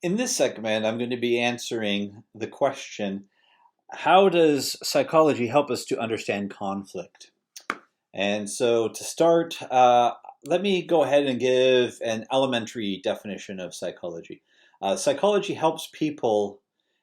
In this segment, I'm going to be answering the question, how does psychology help us to understand conflict? And so to start, let me go ahead and give an elementary definition of psychology. Psychology helps people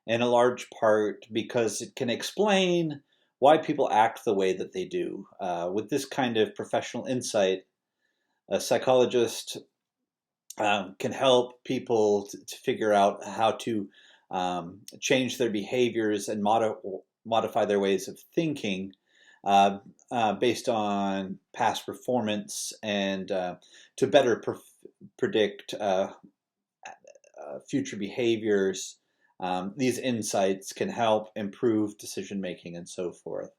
in a large part because it can explain why people act the way that they do. With this kind of professional insight, a psychologist can help people to figure out how to change their behaviors and modify their ways of thinking uh, based on past performance and to better predict future behaviors. These insights can help improve decision making and so forth.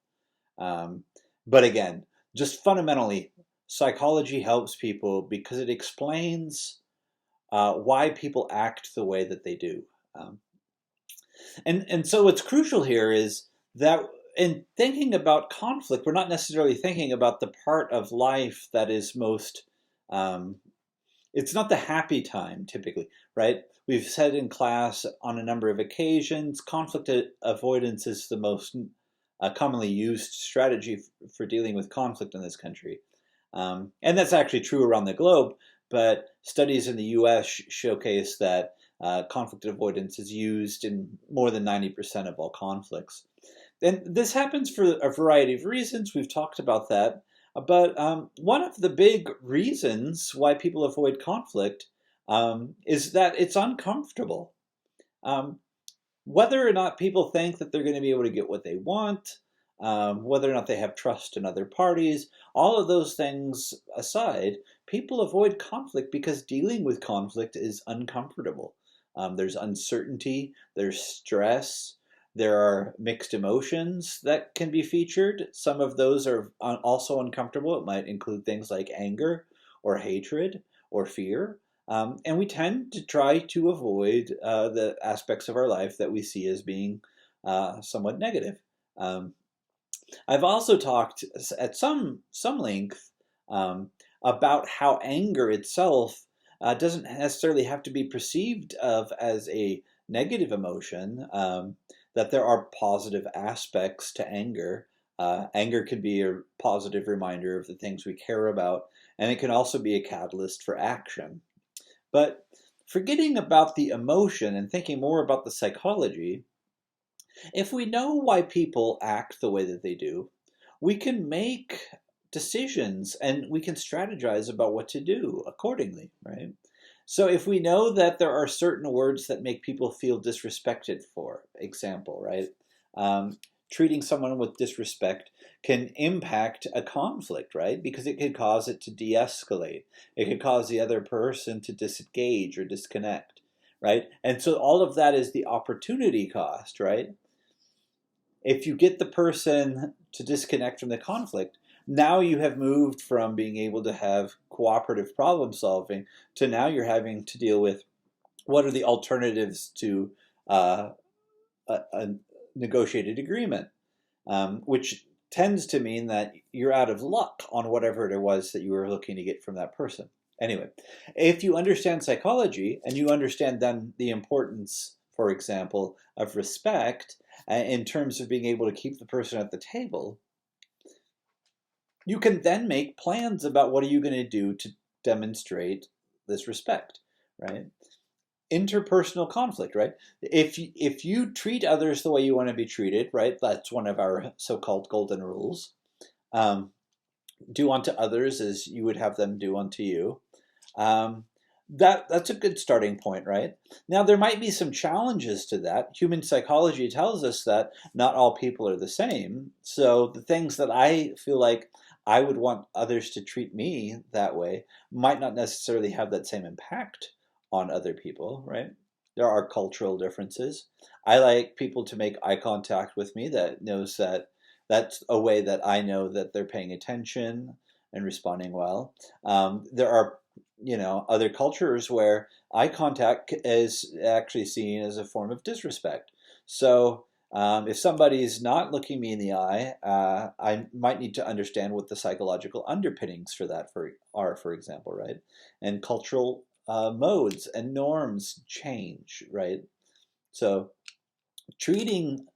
Um, but again, just fundamentally, psychology helps people because it explains why people act the way that they do. Um, and so what's crucial here is that in thinking about conflict, we're not necessarily thinking about the part of life that is most, um, it's not the happy time typically, right? We've said in class on a number of occasions, conflict avoidance is the most commonly used strategy for dealing with conflict in this country. And that's actually true around the globe, but studies in the US showcase that conflict avoidance is used in more than 90% of all conflicts. And this happens for a variety of reasons. We've talked about that. But one of the big reasons why people avoid conflict is that it's uncomfortable. Um, Whether or not people think that they're going to be able to get what they want, whether or not they have trust in other parties, all of those things aside, people avoid conflict because dealing with conflict is uncomfortable. There's uncertainty, there's stress, there are mixed emotions that can be featured. Some of those are also uncomfortable. It might include things like anger or hatred or fear. And we tend to try to avoid the aspects of our life that we see as being somewhat negative. Um, I've also talked at some length about how anger itself doesn't necessarily have to be perceived of as a negative emotion. That there are positive aspects to anger. Anger can be a positive reminder of the things we care about, and it can also be a catalyst for action. But forgetting about the emotion and thinking more about the psychology, if we know why people act the way that they do, we can make decisions and we can strategize about what to do accordingly, right? So if we know that there are certain words that make people feel disrespected, for example, right? Um, Treating someone with disrespect can impact a conflict, right? Because it could cause it to de-escalate. It could cause the other person to disengage or disconnect, right? And so all of that is the opportunity cost, right? If you get the person to disconnect from the conflict, now you have moved from being able to have cooperative problem solving to now you're having to deal with what are the alternatives to a negotiated agreement, which tends to mean that you're out of luck on whatever it was that you were looking to get from that person. Anyway, if you understand psychology and you understand then the importance, for example, of respect in terms of being able to keep the person at the table, you can then make plans about what are you going to do to demonstrate this respect, right? Interpersonal conflict, right? If you treat others the way you want to be treated, right? That's one of our so-called golden rules. Um, do unto others as you would have them do unto you. Um, that's a good starting point, right? Now there might be some challenges to that. Human psychology tells us that not all people are the same. So the things that I feel like I would want others to treat me that way might not necessarily have that same impact on other people, right? There are cultural differences. I like people to make eye contact with me that knows that that's a way that I know that they're paying attention and responding well. There are other cultures where eye contact is actually seen as a form of disrespect. So if somebody's not looking me in the eye, I might need to understand what the psychological underpinnings for that are, for example, right? And cultural modes and norms change, right? So treating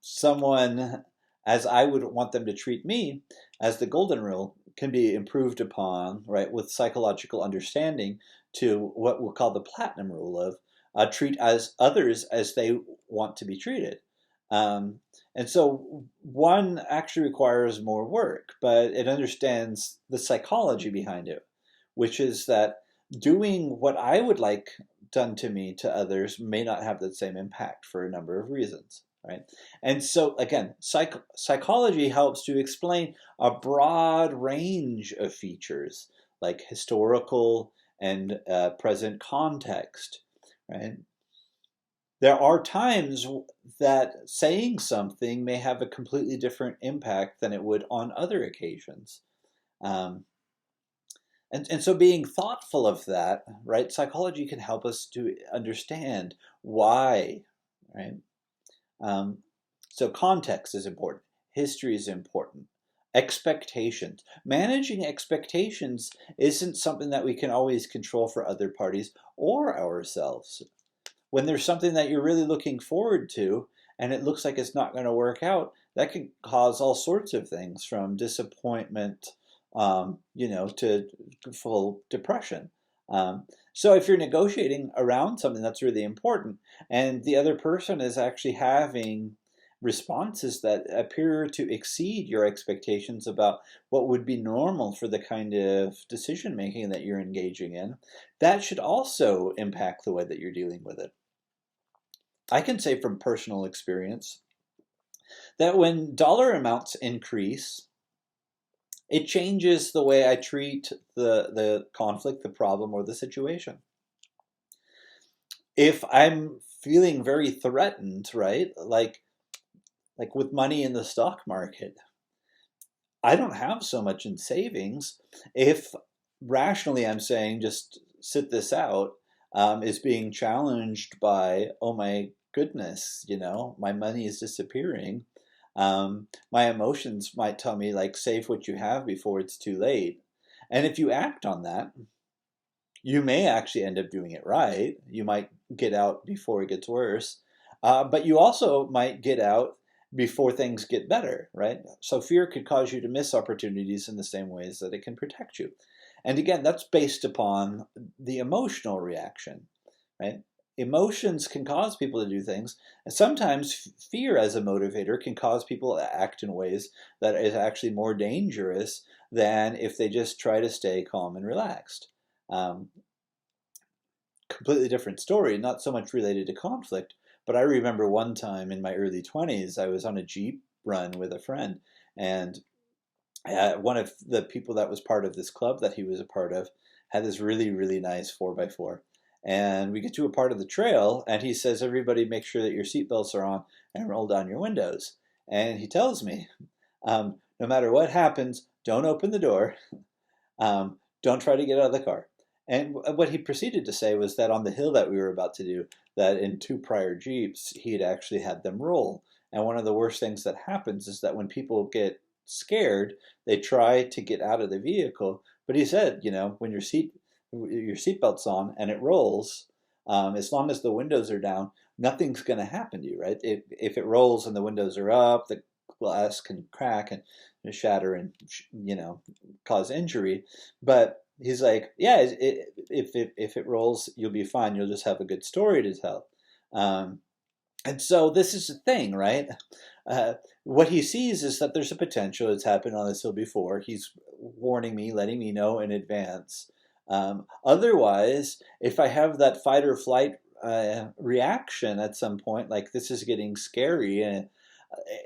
someone as I would want them to treat me, as the golden rule, can be improved upon, right, with psychological understanding to what we'll call the platinum rule of treat as others as they want to be treated. Um, and so one actually requires more work, but it understands the psychology behind it, which is that doing what I would like done to me to others may not have the same impact for a number of reasons, right? And so again, psychology helps to explain a broad range of features like historical and present context, right? There are times that saying something may have a completely different impact than it would on other occasions. Um, and so being thoughtful of that, right? Psychology can help us to understand why, right? Um, so context is important. History is important. Expectations. Managing expectations isn't something that we can always control for other parties or ourselves. When there's something that you're really looking forward to and it looks like it's not going to work out, that can cause all sorts of things from disappointment, to full depression. So if you're negotiating around something that's really important and the other person is actually having responses that appear to exceed your expectations about what would be normal for the kind of decision making that you're engaging in, that should also impact the way that you're dealing with it. I can say from personal experience that when dollar amounts increase, it changes the way I treat the conflict, the problem, or the situation. If I'm feeling very threatened, right, like with money in the stock market, I don't have so much in savings. If rationally I'm saying just sit this out, is being challenged by, oh my goodness, my money is disappearing. My emotions might tell me like save what you have before it's too late. And if you act on that, you may actually end up doing it right. You might get out before it gets worse, but you also might get out before things get better, right? So fear could cause you to miss opportunities in the same ways that it can protect you. And again, that's based upon the emotional reaction, right? Emotions can cause people to do things. And sometimes fear as a motivator can cause people to act in ways that is actually more dangerous than if they just try to stay calm and relaxed. Um, Completely different story, not so much related to conflict, but I remember one time in my early 20s, I was on a Jeep run with a friend, and one of the people that was part of this club that he was a part of had this really, really nice 4x4. And we get to a part of the trail, and he says, everybody make sure that your seatbelts are on and roll down your windows. And he tells me, no matter what happens, don't open the door, don't try to get out of the car. And what he proceeded to say was that on the hill that we were about to do, that in two prior Jeeps, he had actually had them roll. And one of the worst things that happens is that when people get scared, they try to get out of the vehicle. But he said, when your seatbelt's on and it rolls, as long as the windows are down, nothing's going to happen to you, right? If it rolls and the windows are up, the glass can crack and shatter and cause injury. But he's like, yeah, if it rolls, you'll be fine. You'll just have a good story to tell. And so this is the thing, right? What he sees is that there's a potential. It's happened on this hill before. He's warning me, letting me know in advance. Otherwise, if I have that fight or flight reaction at some point, like this is getting scary, and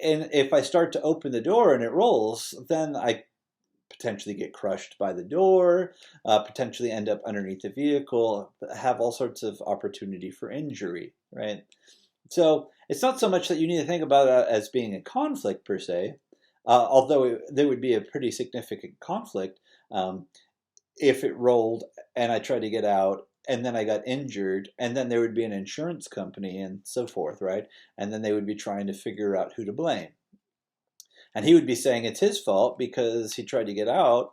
if I start to open the door and it rolls, then I potentially get crushed by the door, potentially end up underneath the vehicle, have all sorts of opportunity for injury, right? So it's not so much that you need to think about it as being a conflict per se, although there would be a pretty significant conflict if it rolled and I tried to get out and then I got injured, and then there would be an insurance company and so forth, right? And then they would be trying to figure out who to blame. And he would be saying it's his fault because he tried to get out,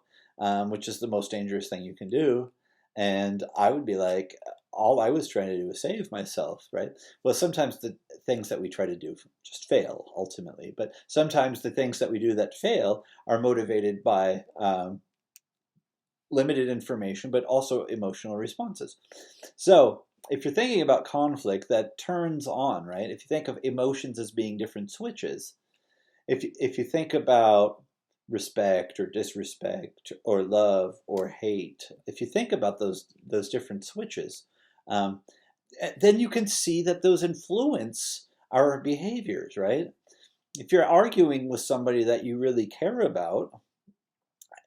which is the most dangerous thing you can do. And I would be like, all I was trying to do was save myself, right? Well, sometimes the things that we try to do just fail ultimately, but sometimes the things that we do that fail are motivated by limited information, but also emotional responses. So if you're thinking about conflict that turns on, right? If you think of emotions as being different switches, if you think about respect or disrespect or love or hate, if you think about those different switches, um, then you can see that those influence our behaviors, right? If you're arguing with somebody that you really care about,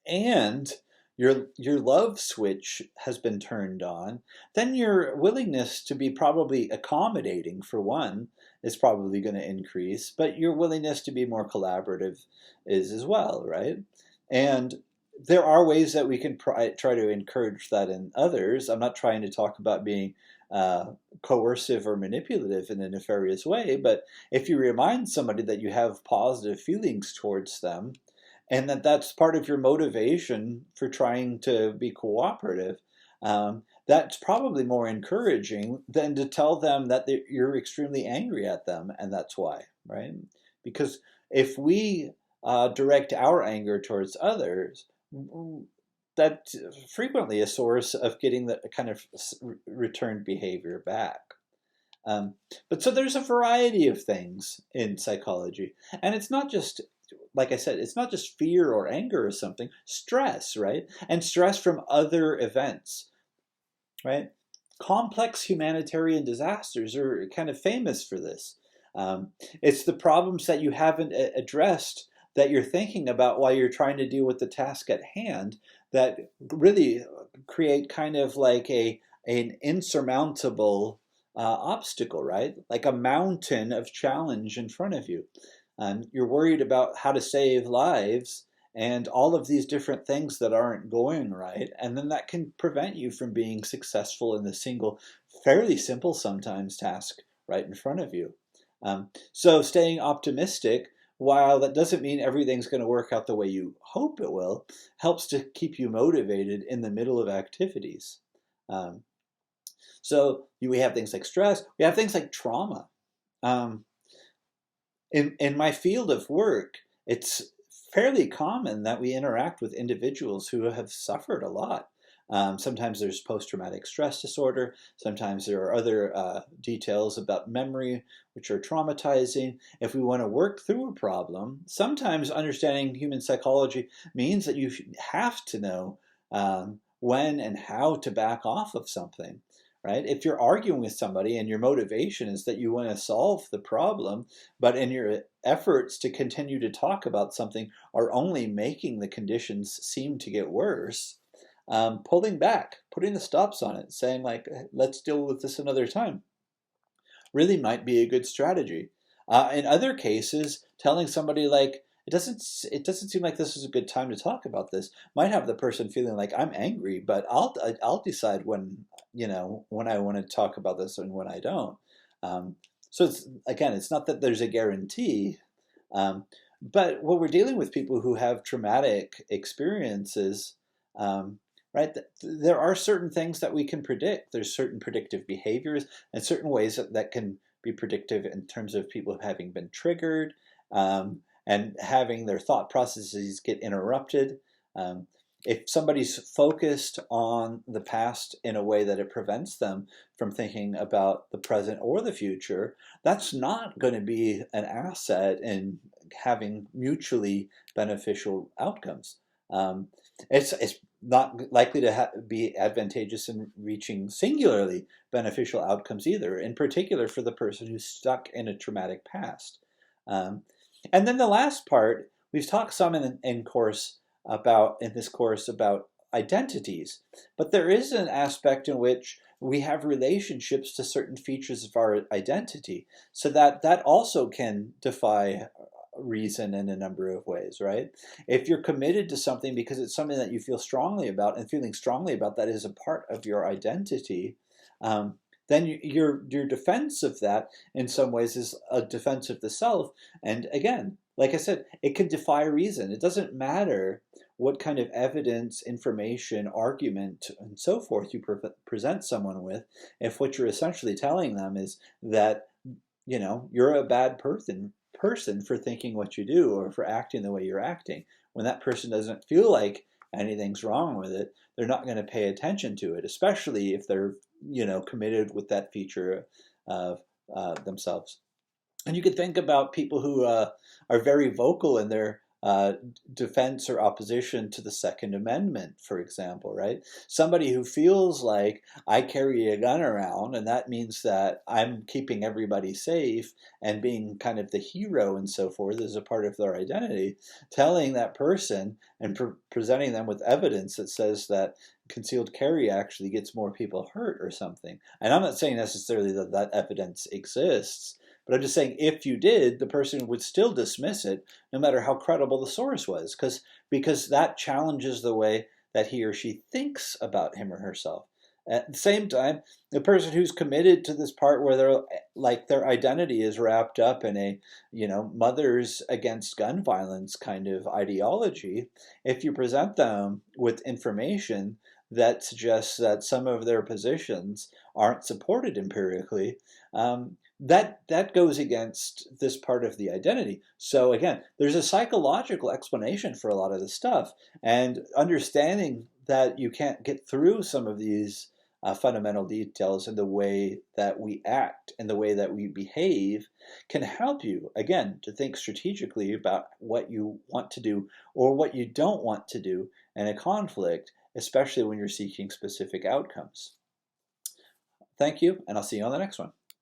and your love switch has been turned on, then your willingness to be probably accommodating, for one, is probably going to increase, but your willingness to be more collaborative is as well, right? And there are ways that we can try to encourage that in others. I'm not trying to talk about being uh, coercive or manipulative in a nefarious way, but if you remind somebody that you have positive feelings towards them, and that's part of your motivation for trying to be cooperative, that's probably more encouraging than to tell them that you're extremely angry at them and that's why, right? Because if we direct our anger towards others, that's frequently a source of getting the kind of returned behavior back. Um, but so there's a variety of things in psychology, and it's not just, like I said, it's not just fear or anger or something, stress, right? And stress from other events, right? Complex humanitarian disasters are kind of famous for this. It's the problems that you haven't addressed that you're thinking about while you're trying to deal with the task at hand that really create kind of like an insurmountable obstacle, right? Like a mountain of challenge in front of you. You're worried about how to save lives and all of these different things that aren't going right. And then that can prevent you from being successful in the single, fairly simple sometimes task right in front of you. So staying optimistic, while that doesn't mean everything's going to work out the way you hope it will, helps to keep you motivated in the middle of activities. Um, so we have things like stress, we have things like trauma. Um, in my field of work, it's fairly common that we interact with individuals who have suffered a lot. Sometimes there's post-traumatic stress disorder. Sometimes there are other details about memory which are traumatizing. If we want to work through a problem, sometimes understanding human psychology means that you have to know when and how to back off of something. Right? If you're arguing with somebody and your motivation is that you want to solve the problem, but in your efforts to continue to talk about something are only making the conditions seem to get worse, pulling back, putting the stops on it, saying like, let's deal with this another time, really might be a good strategy. In other cases, telling somebody like, it doesn't seem like this is a good time to talk about this, might have the person feeling like, I'm angry, but I'll decide when, when I want to talk about this and when I don't. So it's not that there's a guarantee, but when we're dealing with people who have traumatic experiences, right, there are certain things that we can predict. There's certain predictive behaviors and certain ways that can be predictive in terms of people having been triggered, and having their thought processes get interrupted. If somebody's focused on the past in a way that it prevents them from thinking about the present or the future, that's not going to be an asset in having mutually beneficial outcomes. It's not likely to be advantageous in reaching singularly beneficial outcomes either, in particular for the person who's stuck in a traumatic past. And then the last part, we've talked some in this course about identities, but there is an aspect in which we have relationships to certain features of our identity, so that also can defy reason in a number of ways, right? If you're committed to something because it's something that you feel strongly about, and feeling strongly about that is a part of your identity, then your defense of that in some ways is a defense of the self. And again, like I said, it can defy reason. It doesn't matter what kind of evidence, information, argument, and so forth you present someone with, if what you're essentially telling them is that, you're a bad person for thinking what you do or for acting the way you're acting. When that person doesn't feel like anything's wrong with it, they're not going to pay attention to it, especially if they're, committed with that feature of themselves. And you could think about people who are very vocal in their defense or opposition to the Second Amendment, for example, right? Somebody who feels like I carry a gun around and that means that I'm keeping everybody safe and being kind of the hero and so forth is a part of their identity, telling that person and presenting them with evidence that says that concealed carry actually gets more people hurt or something. And I'm not saying necessarily that that evidence exists, but I'm just saying if you did, the person would still dismiss it no matter how credible the source was, because that challenges the way that he or she thinks about him or herself. At the same time, the person who's committed to this part where they're like their identity is wrapped up in a, mothers against gun violence kind of ideology, if you present them with information that suggests that some of their positions aren't supported empirically, that goes against this part of the identity. So again, there's a psychological explanation for a lot of this stuff, and understanding that you can't get through some of these fundamental details in the way that we act and the way that we behave can help you, again, to think strategically about what you want to do or what you don't want to do in a conflict, especially when you're seeking specific outcomes. Thank you, and I'll see you on the next one.